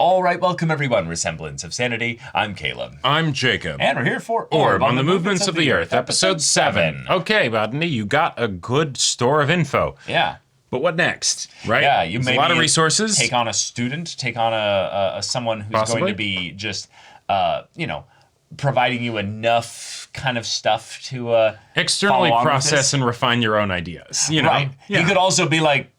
All right, welcome everyone. Semblance of Sanity. I'm Caleb. I'm Jacob. And we're here for Orb on the Movements of the Earth, Episode 7. Okay, Bodney, you got a good store of info. Yeah. But what next, right? Yeah, you maybe a lot of resources. Take on a student, take on a someone who's Possibly. going to be just, providing you enough kind of stuff to externally follow on with process this. and refine your own ideas. You know? Right. Yeah. He could also be like,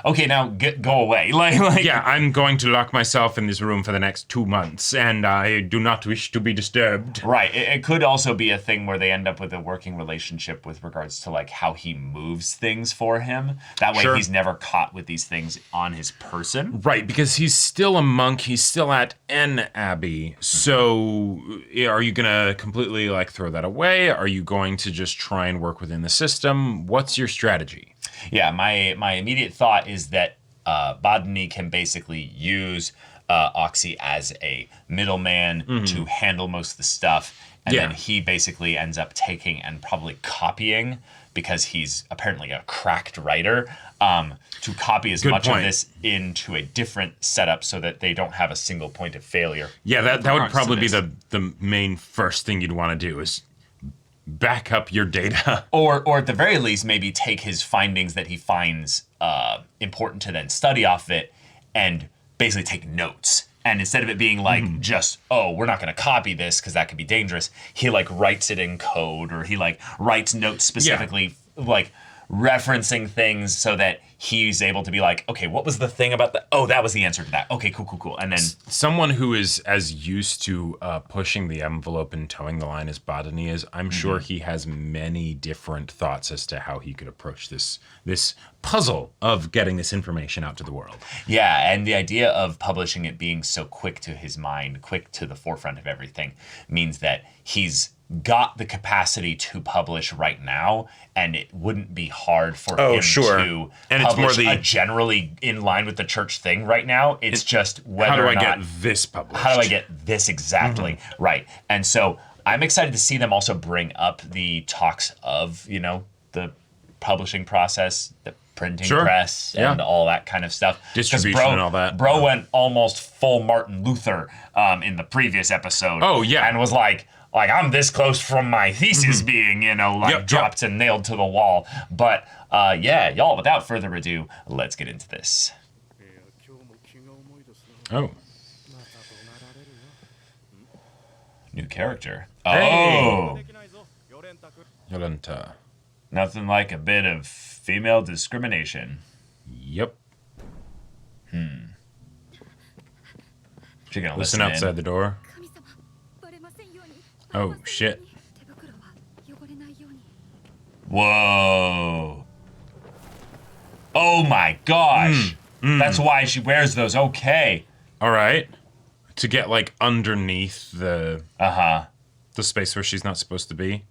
okay, now go away. Like, yeah, I'm going to lock myself in this room for the next 2 months, and I do not wish to be disturbed. Right. It could also be a thing where they end up with a working relationship with regards to like how he moves things for him. That way he's never caught with these things on his person. Right, because he's still a monk. He's still at N Abbey. So are you going to completely like throw that away? Are you going to just try and work within the system? What's your strategy? Yeah, my immediate thought is that Bodny can basically use Oxy as a middleman to handle most of the stuff. And then he basically ends up taking and probably copying, because he's apparently a cracked writer, to copy as much of this into a different setup so that they don't have a single point of failure. Yeah, that would probably be the main first thing you'd want to do is back up your data. Or at the very least, maybe take his findings that he finds important to then study off of it and basically take notes. And instead of it being like just, oh, we're not going to copy this because that could be dangerous, he like writes it in code, or he like writes notes specifically like referencing things so that he's able to be like, okay, what was the thing about that? Oh, that was the answer to that. Okay, cool. And then someone who is as used to pushing the envelope and towing the line as Bodny is, I'm sure he has many different thoughts as to how he could approach this puzzle of getting this information out to the world. Yeah, and the idea of publishing it being so quick to his mind, quick to the forefront of everything, means that he's got the capacity to publish right now, and it wouldn't be hard for him to publish a generally in line with the church thing right now. It's just whether or not... How do I get this published? How do I get this exactly? Right. And so I'm excited to see them also bring up the talks of, the publishing process, the printing press, and all that kind of stuff. Distribution and all that. Bro went almost full Martin Luther in the previous episode. Oh, yeah. And was like, I'm this close from my thesis being, dropped and nailed to the wall. But, y'all, without further ado, let's get into this. Oh. New character. Hey. Oh! Jolenta. Nothing like a bit of female discrimination. Yep. She gonna listen outside the door. Oh, shit. Whoa. Oh my gosh. That's why she wears those. Okay. All right. To get like underneath the space where she's not supposed to be.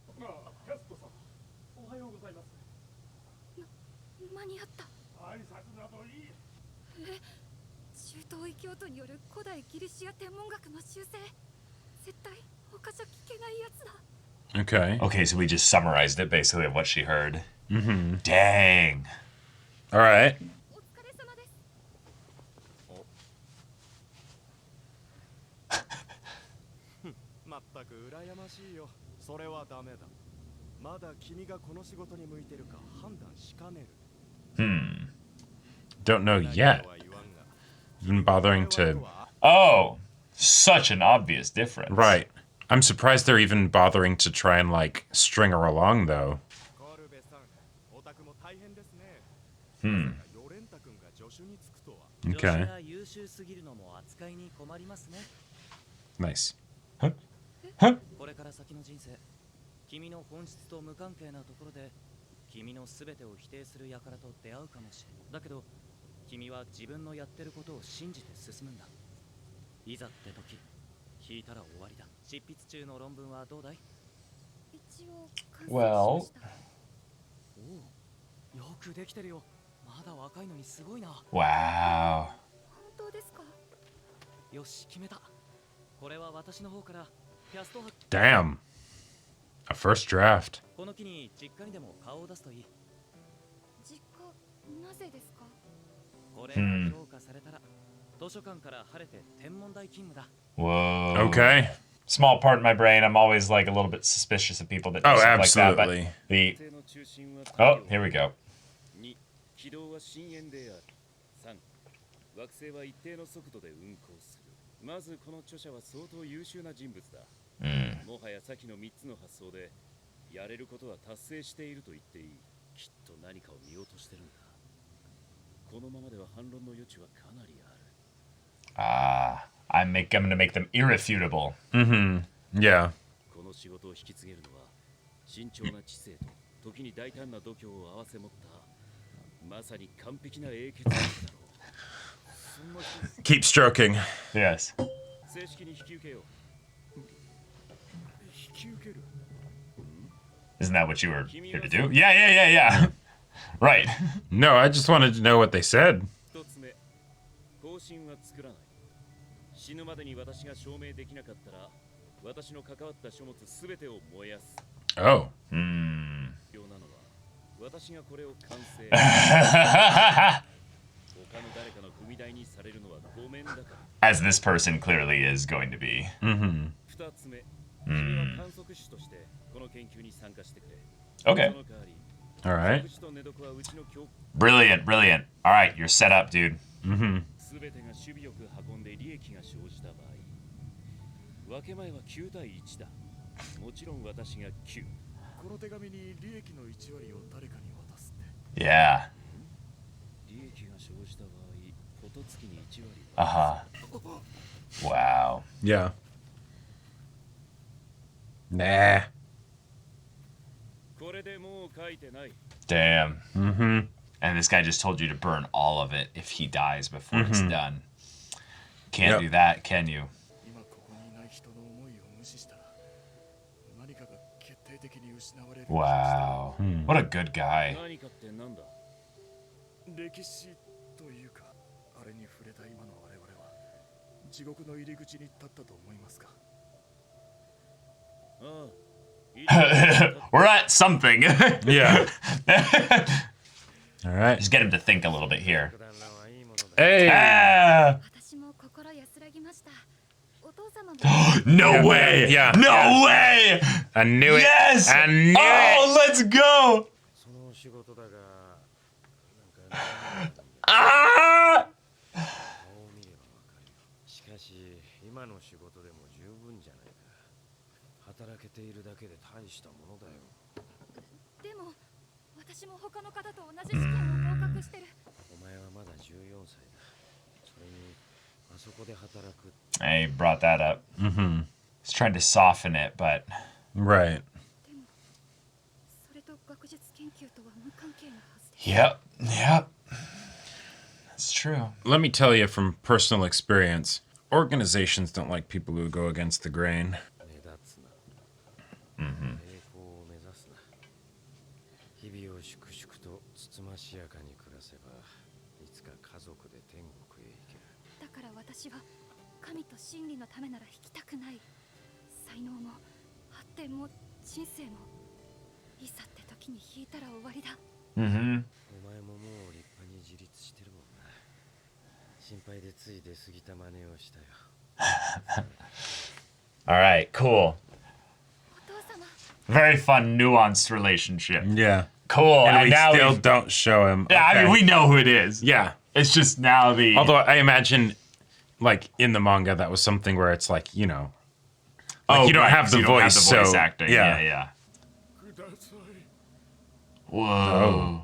Okay, so we just summarized it basically of what she heard. Dang. All right. Don't know yet. Even bothering to... Oh, such an obvious difference. Right. I'm surprised they're even bothering to try and, like, string her along, though. Okay. Nice. Huh? これから先の人生、君の本質と無関係なところで、君のすべてを否定する輩と出会うかもしれない。だけど、君は自分のやってることを信じて進むんだ。いざって時、引いたら終わりだ。執筆中の論文はどうだい？ Well... よくできてるよ。まだ若いのにすごいな。 Wow. 本当ですか？よし、決めた。これは私の方から。 Damn. A first draft. この機に実家にでも顔を出すといい。実家なぜですか？これが評価されたら図書館から晴れて天文台勤務だ。 Whoa. Okay. Small part in my brain. I'm always like a little bit suspicious of people that do Oh, stuff absolutely. like that. But oh, here we go. 2、軌道は深淵である。3、惑星は一定の速度で運行する。まずこの著者は相当優秀な人物だ。もはや先の3つの発想でやれることは達成していると言っていい。きっと何かを見落としてるんだ。このままでは反論の余地はかなりある。I'm gonna make them irrefutable. Yeah. この仕事を引き継げるのは慎重な知性と時に大胆な度胸を合わせ持ったまさに完璧な英傑だろう。そんな人 Keep stroking. Yes. 正式に引き受けよう。引き受ける Isn't that what you were here to do? Yeah. Right. No, I just wanted to know what they said. 一つ目、方針は作らない。死ぬまでに私が証明できなかったら私の関わった書物すべてを燃やす。 Oh. 必要なのは私がこれを完成。他の誰かの踏み台にされるのはごめんだから。 As this person clearly is going to be. 二つ目、君は観測士としてこの研究に参加してくれ。 Okay. その代わり、 All right. 博士と寝床はうちの教 Brilliant. All right, you're set up, dude. すべてが守備よく運んで利益が生じた場合、分け前は9対1だ。もちろん私が9。この手紙に利益の1割を誰かに渡すって。 Yeah. 利益が生じた場合、こと月に1割。 Wow. Yeah. Nah. これでもう書いてない。 Damn. And this guy just told you to burn all of it if he dies before it's done. Can't Yep. do that, can you? 今ここにいない人の思いを無視したら、何かが決定的に失われる。 Wow. What a good guy. 何かってなんだ。歴史というか、あれに触れた今の我々は地獄の入り口に立ったと思いますか。ああ。 We're at something. Yeah. All right. Just get him to think a little bit here. Hey. Ah! 私も心安らぎました。お父様も No way! Yeah. No way! I knew it. Yes! I knew Oh, it. let's go! その仕事だが、なんか Ah! 顔を見ればわかるよ。しかし、今の仕事でも十分じゃないか。働けているだけで大したものだよ。でも私も他の方と同じ試験を合格してる。お前はまだ14歳だ。それに、あそこで働く。 I brought that up. He's trying to soften it, but Right. でもそれと学術研究とは無関係なはずです。 yep. That's true. Let me tell you from personal experience, organizations don't like people who go against the grain. 目立つな。成功を目指すな。日々を粛々とつつましやかに暮らせば、いつか家族で天国へ行ける。だから私は神と真理のためなら引きたくない。才能も発展も人生もいざって時に引いたら終わりだ。お前ももう立派に自立してるもんな。心配でつい出過ぎた真似をしたよ。 All right, cool. お父様。 Very fun, nuanced relationship. Yeah. Cool. And we now still we've- don't show him. Yeah, I mean, Okay. we know who it is. Yeah. It's just now the. Although I imagine, like in the manga, that was something where it's like, you know, like you don't right, have the you don't voice, have the voice so acting. Yeah. Whoa.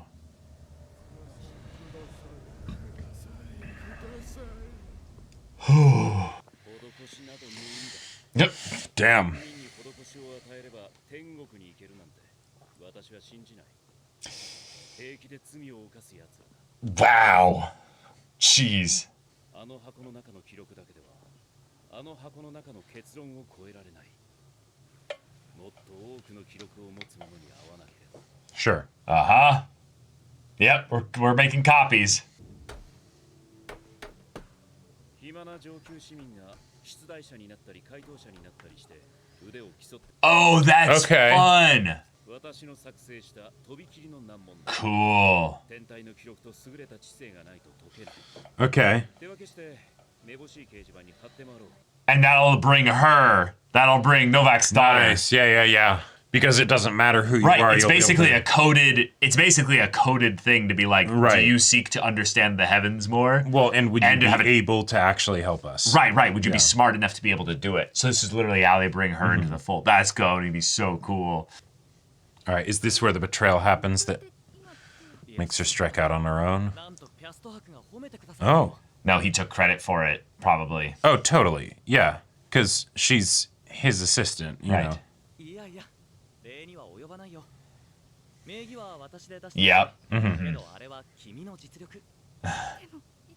Yep. Damn. に施しを与えれば天国に行けるなんて私は信じない。平気で罪を犯す奴らだ。 Wow. Jeez. あの箱の中の記録だけではあの箱の中の結論を超えられない。もっと多くの記録を持つ者に会わなければ。 Sure. Yep, we're making copies. 暇な上級市民が出題者になったり回答者になったりして腕を競って Oh, that's Okay. fun. 私の作成したとびきりの難問だ。 Cool. 天体の記録と優れた知性がないと解けない。 Okay. 手分けして And that'll bring Novak's daughter. Nice. Yeah. Because it doesn't matter who you Right, are. it's you'll be able basically to- it's basically a coded thing to be like, Right. do you seek to understand the heavens more? Well, and would you and be to have it- able to actually help us? Right. Would you be Yeah. smart enough to be able to do it? So this is literally how they bring her into the fold. That's going to be so cool. All right, is this where the betrayal happens that makes her strike out on her own? Oh. No, he took credit for it, probably. Oh, totally. Yeah, because she's his assistant, you know. Yep. でもい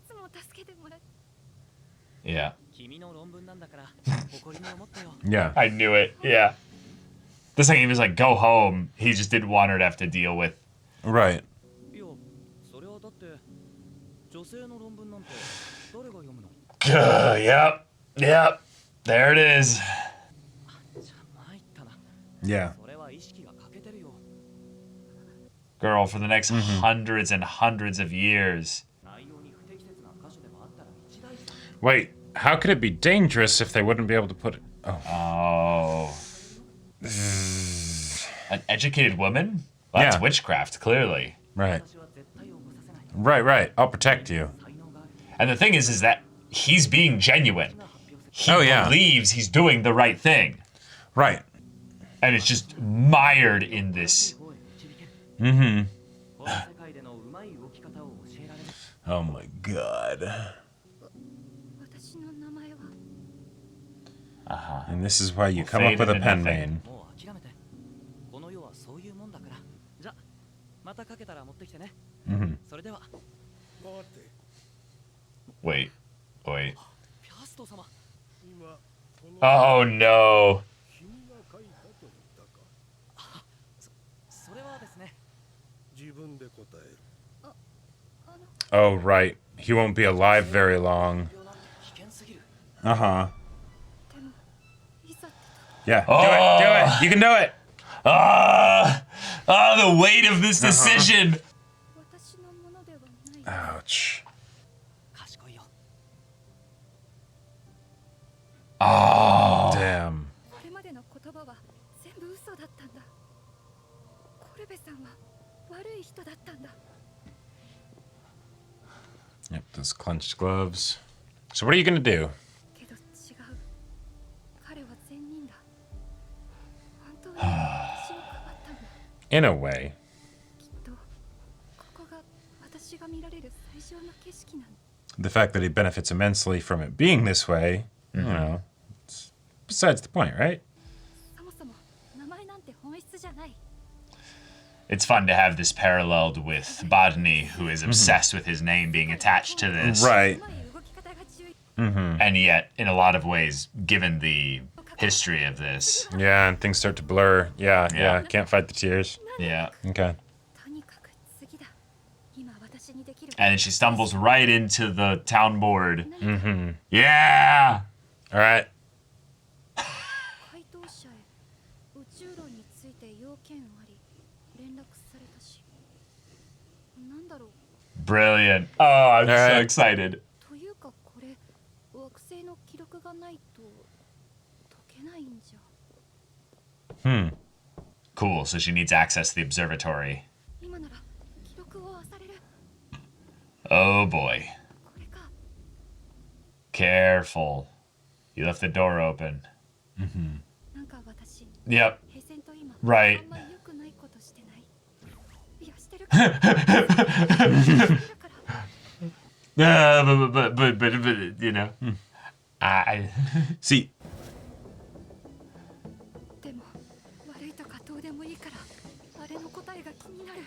つも助けてもらっ Yeah. 君の論文なんだから誇りに思ってよ Yeah. I knew it. Yeah. The second he was like, go home, he just didn't want her to have to deal with. Right. いやそれはだって女性の論文なんて誰が読むの Yep. There it is. じゃ参ったな Yeah. それは意識が欠けてるよ Girl, for the next hundreds and hundreds of years. 内容に不適切な箇所でもあったら一大事 Wait, how could it be dangerous if they wouldn't be able to put it? Oh. Oh. An educated woman? Well, that's Yeah. witchcraft, clearly. Right. 私は絶対起こさせない Right. I'll protect you. 才能がある And the thing is that he's being genuine. He Oh, yeah. believes he's doing the right thing. Right. And it's just mired in this. 方へ導ける Mm-hmm. この世界でのうまい動き方を教えられる Oh my god. 私の名前は And this is why you come Fade up with a into pen nothing. name. もう諦めてこの世はそういうもんだからじゃまたかけたら持ってきてね Mm-hmm. それでは Wait. ピャスト様 Oh no. それはですね Oh, right. He won't be alive very long. 病なんて危険すぎる Uh-huh. でもいざって Yeah. Do it. You can do it. The weight of this decision. 私のものではない Ouch. 賢いよ Damn. これまでの言葉は全部嘘だったんだコルベさんは悪い人だったんだ Yep, those clenched gloves. So what are you gonna do? けど違う彼は善人だ本当に私をかばったんだ In a way. きっとここが私が見られる最上の景色なの The fact that he benefits immensely from it being this way, you know, it's besides the point, right? そもそも名前なんて本質じゃない It's fun to have this paralleled with Bodney, who is obsessed with his name being attached to this. Right. うまい動き方が注意 And yet, in a lot of ways, given the history of this, Yeah, and things start to blur. Yeah. Yeah. Can't fight the tears. yeah. Okay. とにかく次だ今私にできる And then she stumbles right into the town board. 何か Yeah! All right. 回答者へ宇宙論について要件あり連絡されたしなんだろう Brilliant. Oh, I'm so Alright. excited. というかこれ惑星の記録がないと解けないんじゃ Cool, so she needs access to the observatory. 今なら記録を漁れる Oh boy. これか Careful. You left the door open. なんか私 Yep. 平然と今 Right. あんまり良くないことしてないいやしてるから But, you know. I. See, でも悪いとかどうでもいいからあれの答えが気になる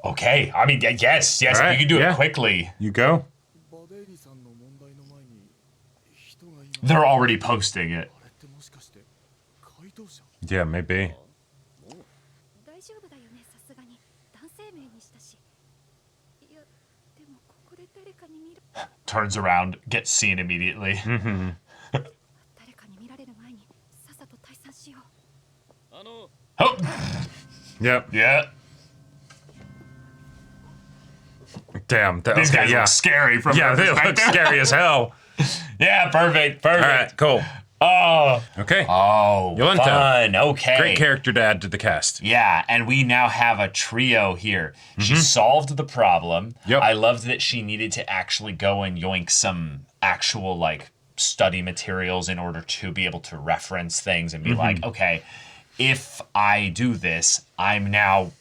Okay. I mean, yes. Alright, You can do yeah. it quickly. you go. バデイリさんの問題の前に人がいます They're already posting it. あれってもしかして回答者 Yeah, maybe. 大丈夫だよねさすがに男性名にしたしいやでもここで誰かに見る Turns around, gets seen immediately. 誰かに見られる前にさっさと退散しようあの Oh, Yep. yeah. Damn. These okay, guys yeah. look scary from Yeah, her they look perspective. scary as hell. Yeah, perfect. All right, cool. Oh. Okay. Oh, Jolenta. fun. Okay. Great character to add to the cast. Yeah, and we now have a trio here. She solved the problem. Yep. I loved that she needed to actually go and yoink some actual like study materials in order to be able to reference things and be like, okay, if I do this, I'm now,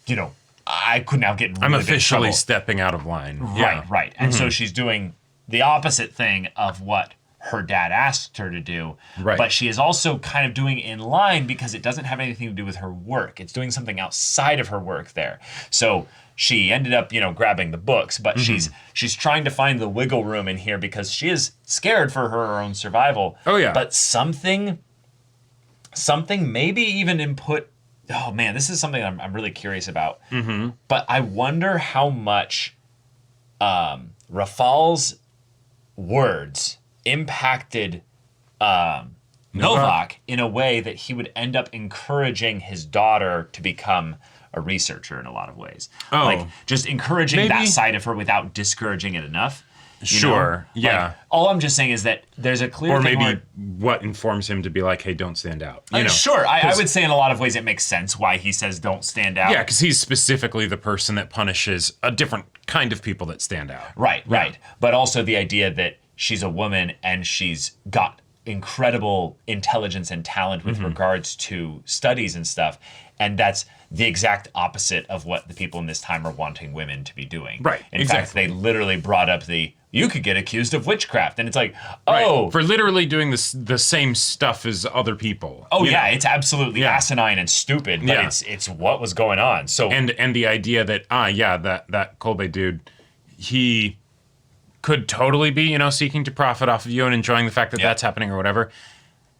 I could now get in I'm really big officially trouble. stepping out of line. Right. And so she's doing the opposite thing of what her dad asked her to do. Right. But she is also kind of doing in line because it doesn't have anything to do with her work. It's doing something outside of her work there. So she ended up, grabbing the books, but she's trying to find the wiggle room in here because she is scared for her own survival. Oh, yeah. But something maybe even input. Oh man, this is something I'm really curious about. But I wonder how much Rafal's words impacted Novak in a way that he would end up encouraging his daughter to become a researcher in a lot of ways. Oh. Like just encouraging Maybe. that side of her without discouraging it enough. Sure. Yeah. Like, all I'm just saying is that there's a clear Or thing maybe where, what informs him to be like, hey, don't stand out. Sure, I would say in a lot of ways it makes sense why he says don't stand out. Yeah, because he's specifically the person that punishes a different kind of people that stand out. Right. But also the idea that she's a woman and she's got incredible intelligence and talent with regards to studies and stuff. And that's the exact opposite of what the people in this time are wanting women to be doing. Right, In fact, exactly. they literally brought up you could get accused of witchcraft. And it's like, oh. Right. For literally doing the same stuff as other people. Oh, you yeah, know? it's absolutely asinine and stupid, but Yeah. it's what was going on. So And the idea that, that Kolbe dude, he could totally be, seeking to profit off of you and enjoying the fact that that's happening or whatever.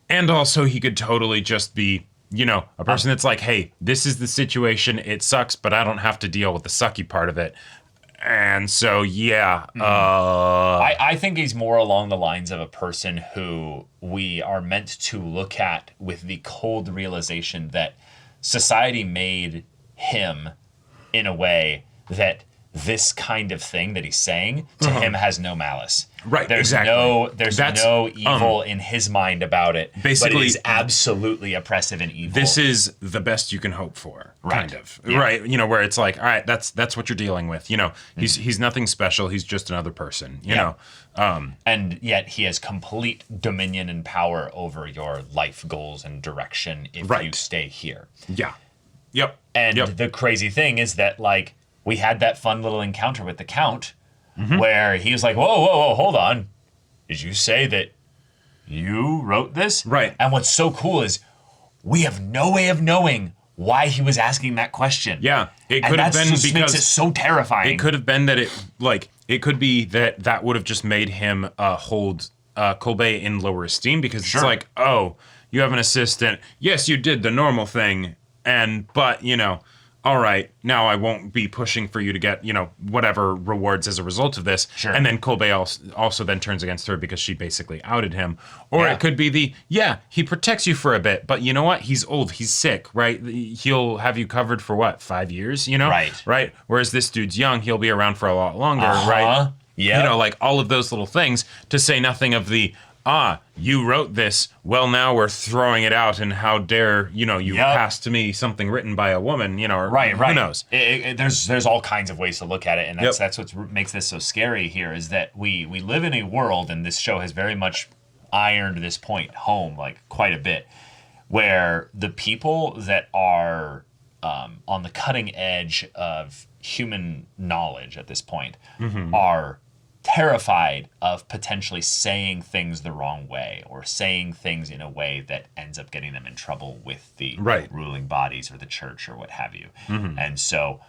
And also he could totally just be, a person that's like, hey, this is the situation. It sucks, but I don't have to deal with the sucky part of it. And so, I think he's more along the lines of a person who we are meant to look at with the cold realization that society made him in a way that this kind of thing that he's saying to him has no malice. Right, There's exactly. There's no evil in his mind about it. But basically, it is absolutely oppressive and evil. this is the best you can hope for, Right. kind of. Yeah. Right, where it's like, all right, that's what you're dealing with. He's nothing special. He's just another person, you know. And yet he has complete dominion and power over your life goals and direction if Right. you stay here. Yeah. Yep. And Yep. the crazy thing is that, like, we had that fun little encounter with the Count Mm-hmm. where he was like, whoa, hold on. Did you say that you wrote this? Right. And what's so cool is we have no way of knowing why he was asking that question. Yeah. It And could have that been just makes it because so terrifying. it could have been that it could be that would have just made him hold Kolbe in lower esteem because Sure. it's like, oh, you have an assistant. Yes, you did the normal thing. But all right, now I won't be pushing for you to get, whatever rewards as a result of this. Sure. And then Kolbe also then turns against her because she basically outed him. Or Yeah. it could be he protects you for a bit, but you know what? He's old, he's sick, right? He'll have you covered for what, 5 years, Right. Right? Whereas this dude's young, he'll be around for a lot longer, right? Yeah. Like all of those little things, to say nothing of the, you wrote this, well, now we're throwing it out, and how dare, you pass to me something written by a woman, or Right. who knows? There's all kinds of ways to look at it, and that's Yep. that's what makes this so scary here is that we live in a world, and this show has very much ironed this point home like quite a bit, where the people that are on the cutting edge of human knowledge at this point are terrified of potentially saying things the wrong way or saying things in a way that ends up getting them in trouble with the Right. ruling bodies or the church or what have you. And so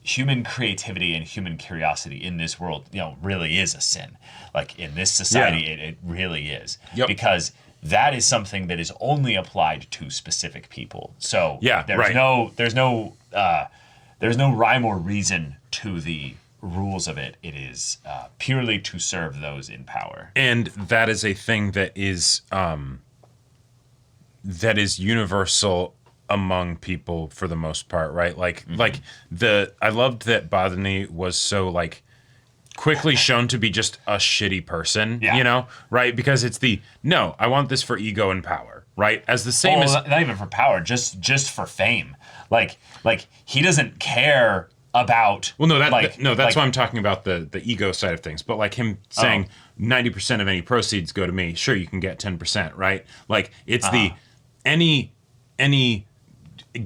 human creativity and human curiosity in this world, really is a sin. Like in this society, it really is. Yep. Because that is something that is only applied to specific people. So Yeah, there's right. there's no rhyme or reason to the rules of it. It is purely to serve those in power. And that is a thing that is universal among people for the most part, right? Like I loved that Bodani was so quickly shown to be just a shitty person, Yeah. you know, right? Because it's no, I want this for ego and power, right? As the same as not even for power, just for fame. Like he doesn't care about. well, no, that's like, why I'm talking about the ego side of things. But like him saying 90% of any proceeds go to me. Sure, you can get 10%, right? Like it's the any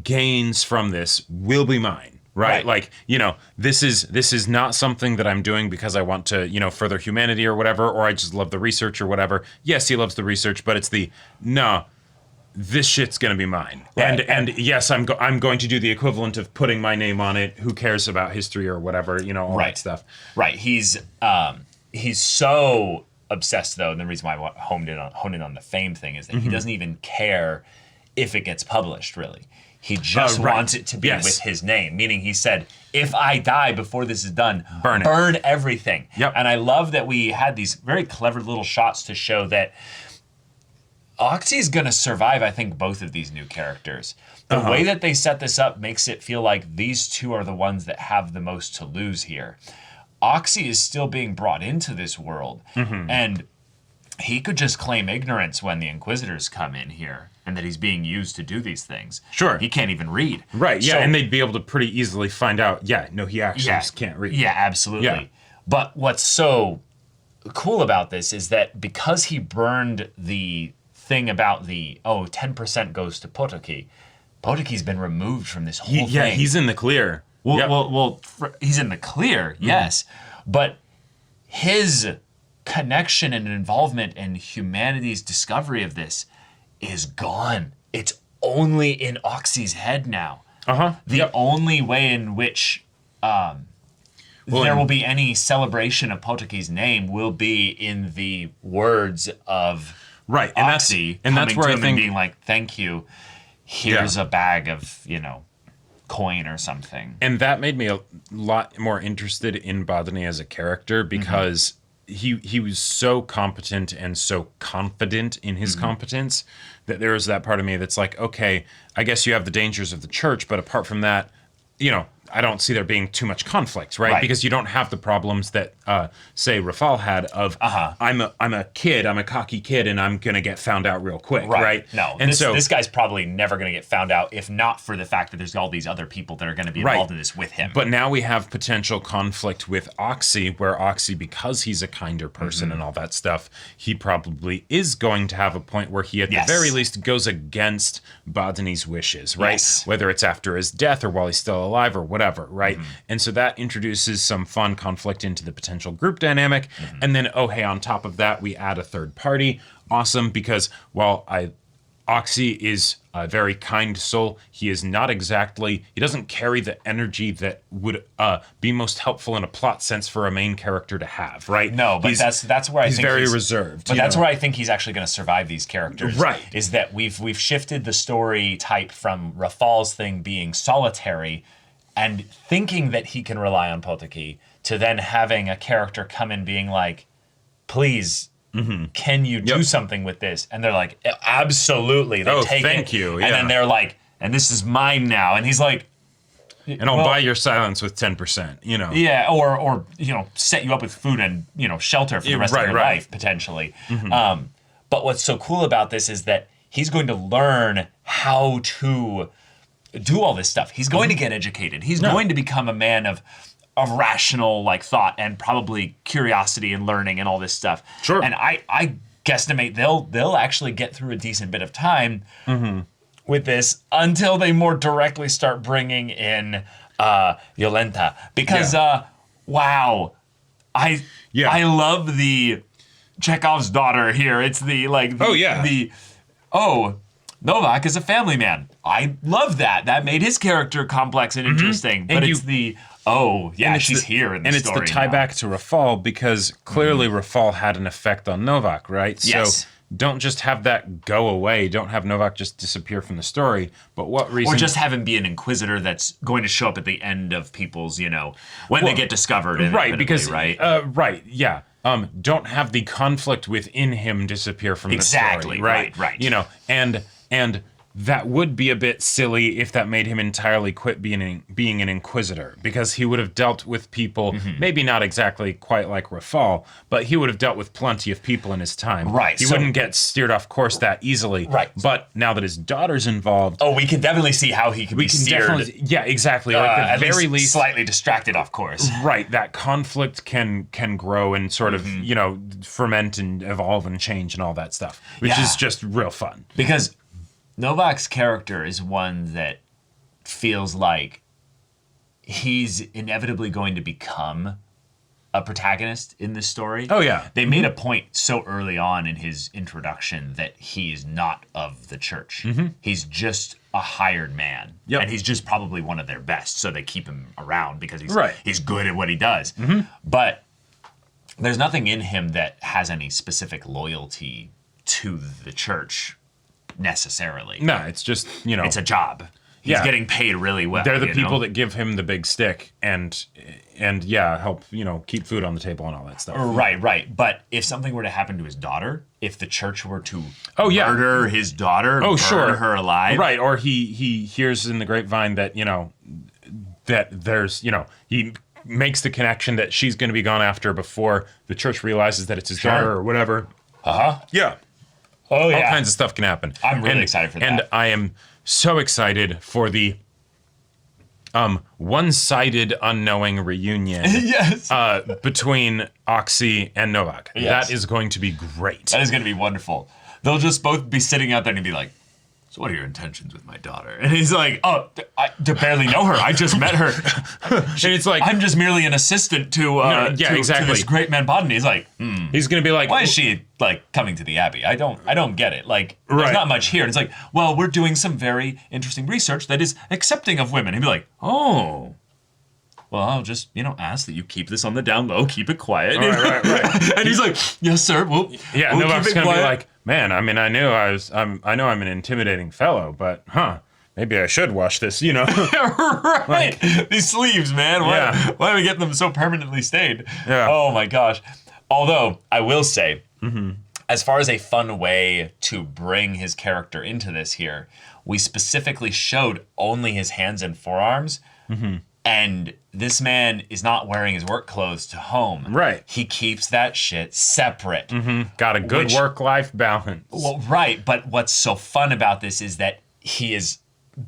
gains from this will be mine, right? Like, you know, this is not something that I'm doing because I want to, you know, further humanity or whatever, or I just love the research or whatever. Yes, he loves the research, but it's no. This shit's gonna be mine, Right. and yes, I'm going to do the equivalent of putting my name on it. Who cares about history or whatever, you know, all that stuff. Right. He's so obsessed though, and the reason why I honed in on the fame thing is that he doesn't even care if it gets published. Really, he just wants it to be with his name. Meaning, he said, "If I die before this is done, burn everything." Yep. And I love that we had these very clever little shots to show that Oxy's going to survive, I think, both of these new characters. The way that they set this up makes it feel like these two are the ones that have the most to lose here. Oxy is still being brought into this world, and he could just claim ignorance when the Inquisitors come in here, and that he's being used to do these things. Sure. He can't even read. Right, yeah, So- and they'd be able to pretty easily find out, no, he actually just can't read. Yeah, absolutely. Yeah. But what's so cool about this is that because he burned the thing about 10% goes to Potoki, Potoki's been removed from this whole thing. Yeah, he's in the clear. Well, he's in the clear, yes. But his connection and involvement in humanity's discovery of this is gone. It's only in Oxy's head now. The only way in which there will be any celebration of Potoki's name will be in the words of Oxy that's where I him think and being like, "Thank you. Here's a bag of, you know, coin or something." And that made me a lot more interested in Bodani as a character because he was so competent and so confident in his competence that there was that part of me that's like, okay, I guess you have the dangers of the church, but apart from that, you know, I don't see there being too much conflict, right? Because you don't have the problems that, say, Rafal had of, I'm a kid, I'm a cocky kid, and I'm going to get found out real quick, right? No, and this guy's probably never going to get found out if not for the fact that there's all these other people that are going to be involved in this with him. But now we have potential conflict with Oxy, where Oxy, because he's a kinder person and all that stuff, he probably is going to have a point where he, at the very least, goes against Bodani's wishes, right? Yes. Whether it's after his death or while he's still alive or whatever, right? And so that introduces some fun conflict into the potential group dynamic. And then, on top of that, we add a third party. Awesome, because while Oxy is a very kind soul, he is not exactly, he doesn't carry the energy that would be most helpful in a plot sense for a main character to have, right? No, but that's where I think he's very reserved. But that's where I think he's actually going to survive these characters. Right. Is that we've shifted the story type from Rafal's thing being solitary and thinking that he can rely on Potoki to then having a character come in being like, please, can you do something with this? And they're like, absolutely. They take thank you. Yeah. And then they're like, and this is mine now. And he's like, and I'll buy your silence with 10%, you know. Yeah, or you know, set you up with food and, you know, shelter for the rest of your life, potentially. But what's so cool about this is that he's going to learn how to do all this stuff. He's going to get educated. He's going to become a man of rational like thought and probably curiosity and learning and all this stuff. Sure. And I guesstimate they'll actually get through a decent bit of time with this until they more directly start bringing in Jolenta. Because wow, I love the Chekhov's daughter here. It's the Novak is a family man. I love that. That made his character complex and interesting. But it's she's here in the story. And it's the tie back to Rafal, because clearly Rafal had an effect on Novak, right? Yes. So don't just have that go away. Don't have Novak just disappear from the story. But what reason? Or just have him be an inquisitor that's going to show up at the end of people's, you know, when they get discovered. Right, because don't have the conflict within him disappear from the story. Right. You know, and that would be a bit silly if that made him entirely quit being an inquisitor, because he would have dealt with people, maybe not exactly quite like Rafal, but he would have dealt with plenty of people in his time. Right, He so- wouldn't get steered off course that easily. Right. But now that his daughter's involved, Oh, we can definitely see how he can be steered. yeah, exactly. Like At the very least, slightly distracted off course. right, that conflict can grow and sort of, ferment and evolve and change and all that stuff, which Yeah. is just real fun. Because Novak's character is one that feels like he's inevitably going to become a protagonist in this story. Oh, yeah. They made a point so early on in his introduction that he's not of the church. He's just a hired man. Yep. And he's just probably one of their best, so they keep him around because Right. he's good at what he does. But there's nothing in him that has any specific loyalty to the church necessarily. No, it's just, It's a job. He's Yeah. getting paid really well. they're the you people know? that give him the big stick and yeah, help, keep food on the table and all that stuff. Right. But if something were to happen to his daughter, if the church were to yeah. murder his daughter, burn sure. her alive. Right, or he hears in the grapevine that, that there's, he makes the connection that she's going to be gone after before the church realizes that it's his daughter or whatever. Yeah. Oh, yeah. All kinds of stuff can happen. I'm really excited for that. And I am so excited for the one-sided unknowing reunion Yes. between Oxy and Novak. Yes. That is going to be great. That is going to be wonderful. They'll just both be sitting out there and be like, so what are your intentions with my daughter? And he's like, oh, I barely know her. I just met her. And it's like, I'm just merely an assistant to exactly. this great man Bodden. He's like, he's going to be like, why is she like coming to the Abbey? I don't get it. Like, Right. there's not much here. And it's like, well, we're doing some very interesting research that is accepting of women. He'd be like, oh, well, I'll just ask that you keep this on the down low, keep it quiet. Right. And he's like, yes, sir. We'll Novak's keep it going to be quiet. like, man, I mean, I know I'm an intimidating fellow, but maybe I should wash this, Right. These sleeves, man. Yeah. Why do we get them so permanently stained? Yeah. Oh my gosh. Although I will say, as far as a fun way to bring his character into this here, we specifically showed only his hands and forearms. And this man is not wearing his work clothes to home. Right. He keeps that shit separate. Got a good Which- work-life balance. Well, right. But what's so fun about this is that he is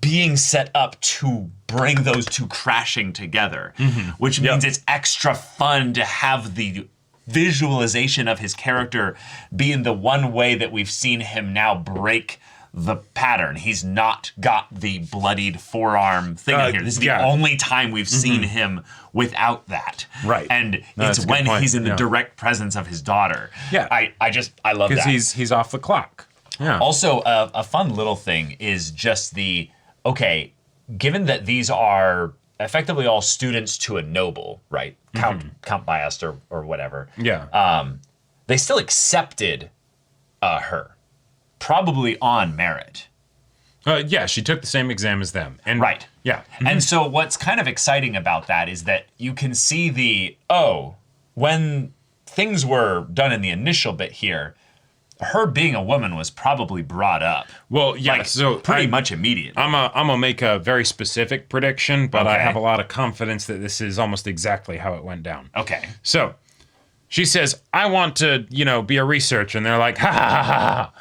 being set up to bring those two crashing together, which means it's extra fun to have the visualization of his character being the one way that we've seen him now break the pattern. He's not got the bloodied forearm thing in here. This is the only time we've seen him without that. Right. And No, it's that's a good when point. he's in the Yeah. direct presence of his daughter. Yeah. I love that. Because he's off the clock. Yeah. Also, a fun little thing is just given that these are effectively all students to a noble, right? Count Biased or whatever. Yeah. They still accepted her, probably on merit. Yeah, she took the same exam as them. And Right. Yeah. And so what's kind of exciting about that is that you can see when things were done in the initial bit here, her being a woman was probably brought up. Well, yeah, so pretty much immediately. I'm gonna make a very specific prediction, but I Okay. have a lot of confidence that this is almost exactly how it went down. Okay. So she says, I want to, be a researcher. And they're like, ha ha ha ha.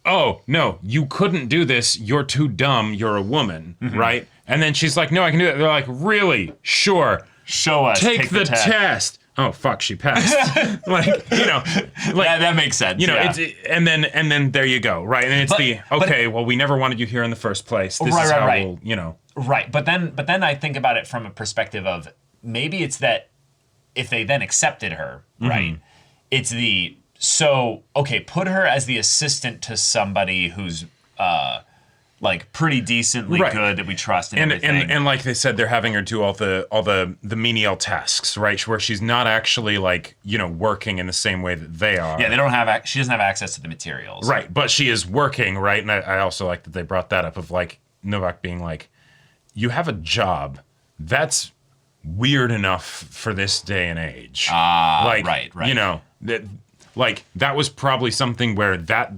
Oh, no, you couldn't do this. You're too dumb. You're a woman, right? And then she's like, no, I can do it. They're like, really? Sure. Show us. Take the test. Oh, fuck, she passed. That makes sense. It's and then there you go, right? And it's well, we never wanted you here in the first place. This is how we'll, Right, but then I think about it from a perspective of maybe it's that if they then accepted her, right? It's put her as the assistant to somebody who's pretty decently good that we trust and everything. And like they said, they're having her do all the menial tasks, right? Where she's not actually working in the same way that they are. Yeah, she doesn't have access to the materials. Right, but she is working, right? And I also like that they brought that up of Novak being like, you have a job. That's weird enough for this day and age. Right. That was probably something where that,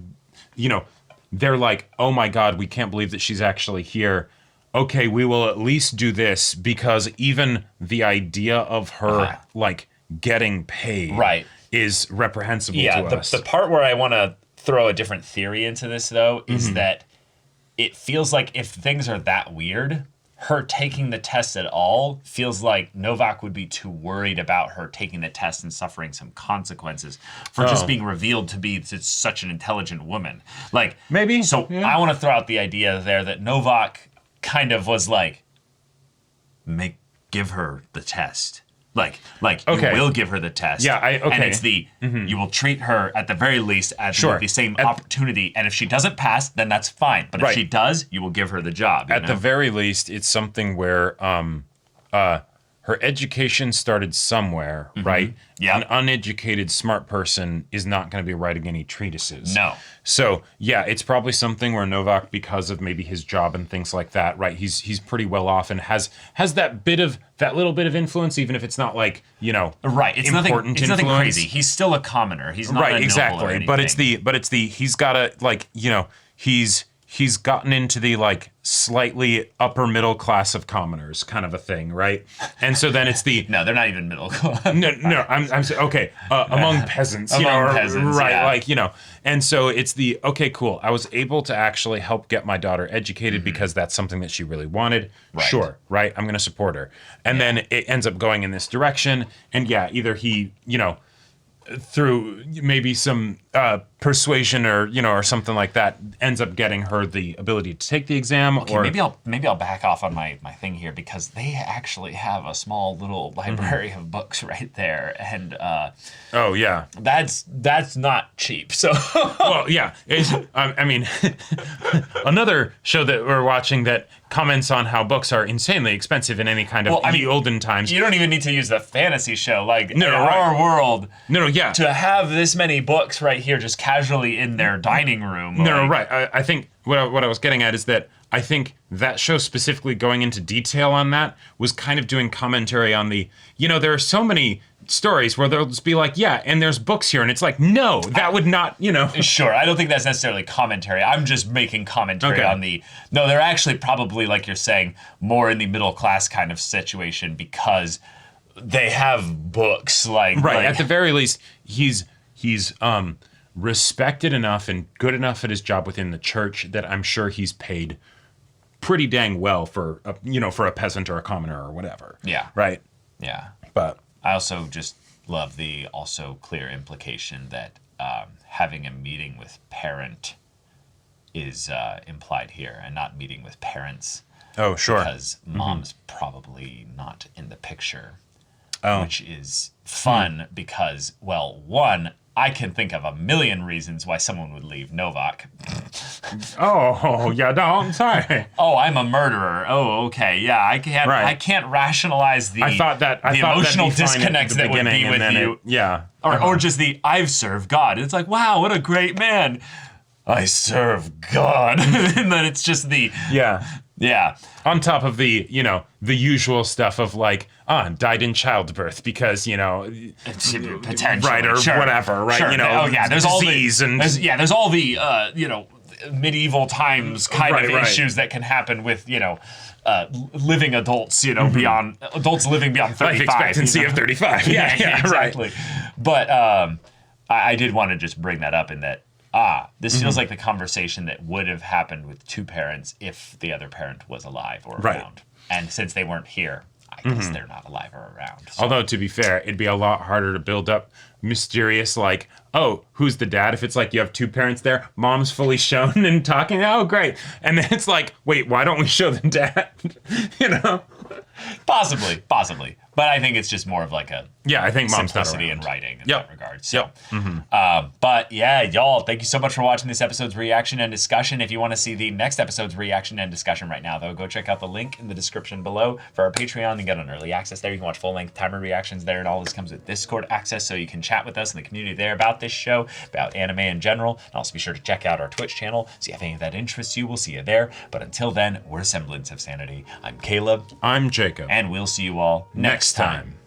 they're like, oh my God, we can't believe that she's actually here. Okay, we will at least do this because even the idea of her like getting paid is reprehensible to us. The part where I want to throw a different theory into this though is that it feels like if things are that weird, her taking the test at all feels like Novak would be too worried about her taking the test and suffering some consequences for just being revealed to be such an intelligent woman. Like, maybe. So I want to throw out the idea there that Novak kind of was like, give her the test. Like okay. You will give her the test. Yeah, And it's you will treat her at the very least as with the same opportunity. And if she doesn't pass, then that's fine. But if she does, you will give her the job. At the very least, it's something where her education started somewhere, right? Yeah. An uneducated smart person is not going to be writing any treatises. No. So yeah, it's probably something where Novak, because of maybe his job and things like that, right? He's pretty well off and has that little bit of influence, even if it's not like, you know, It's important nothing crazy. He's still a commoner. He's not a noble or anything. But it's the he's got to, like, you know, he's gotten into the like slightly upper middle class of commoners kind of a thing, right? And so then it's the no, they're not even middle class. no, I'm okay, among peasants, peasants, right? Like, you know, and so it's the okay, cool. I was able to actually help get my daughter educated because that's something that she really wanted. Right. Sure, right? I'm going to support her, and then it ends up going in this direction, and either he, you know, through maybe some persuasion or something like that, ends up getting her the ability to take the exam. Okay, maybe I'll back off on my thing here because they actually have a small little library of books right there, and that's not cheap. So well, yeah, I mean, another show that we're watching that comments on how books are insanely expensive in any kind of olden times. You don't even need to use the fantasy show, like in our world. Yeah. To have this many books right here just casually in their dining room. Right. I think what I was getting at is that I think that show specifically going into detail on that was kind of doing commentary on the, you know, there are so many stories where they'll just be like, yeah, and there's books here. And it's like, no, that would not, you know. Sure. I don't think that's necessarily commentary. I'm just making commentary on no, they're actually probably, like you're saying, more in the middle class kind of situation because they have books at the very least he's respected enough and good enough at his job within the church that I'm sure he's paid pretty dang well for a peasant or a commoner or whatever. Yeah. Right. Yeah. But I also just love the also clear implication that having a meeting with parent is implied here and not meeting with parents. Oh, sure. Because mom's probably not in the picture. Which is fun because, well, one, I can think of a million reasons why someone would leave Novak. Oh, yeah, no, I'm sorry. Oh, I'm a murderer. Oh, okay, yeah, I can't rationalize the emotional disconnect that would be with you. Or just the I've served God. It's like, wow, what a great man. I serve God. And then it's just the yeah. On top of the, you know, the usual stuff of like, died in childbirth because, you know, potentially, right, or whatever, right? Sure. You know, there's disease there's all the you know, medieval times kind of issues that can happen with, you know, living adults, you know, beyond adults living beyond 35. Life expectancy of 35. Yeah, exactly. Right. But I did want to just bring that up in that. This feels like the conversation that would have happened with two parents if the other parent was alive or around. And since they weren't here, I guess they're not alive or around. So. Although, to be fair, it'd be a lot harder to build up mysterious, like, oh, who's the dad? If it's like you have two parents there, mom's fully shown and talking, oh, great. And then it's like, wait, why don't we show the dad? You know? Possibly. But I think it's just more of like a I think mom's simplicity in writing in that regard. So, Yep. But yeah, y'all, thank you so much for watching this episode's reaction and discussion. If you want to see the next episode's reaction and discussion right now, though, go check out the link in the description below for our Patreon. You get an early access there. You can watch full-length timer reactions there, and all this comes with Discord access, so you can chat with us in the community there about this show, about anime in general. And also be sure to check out our Twitch channel. See if any of that interests you. We'll see you there. But until then, we're Semblance of Sanity. I'm Caleb. I'm Jacob. And we'll see you all next time.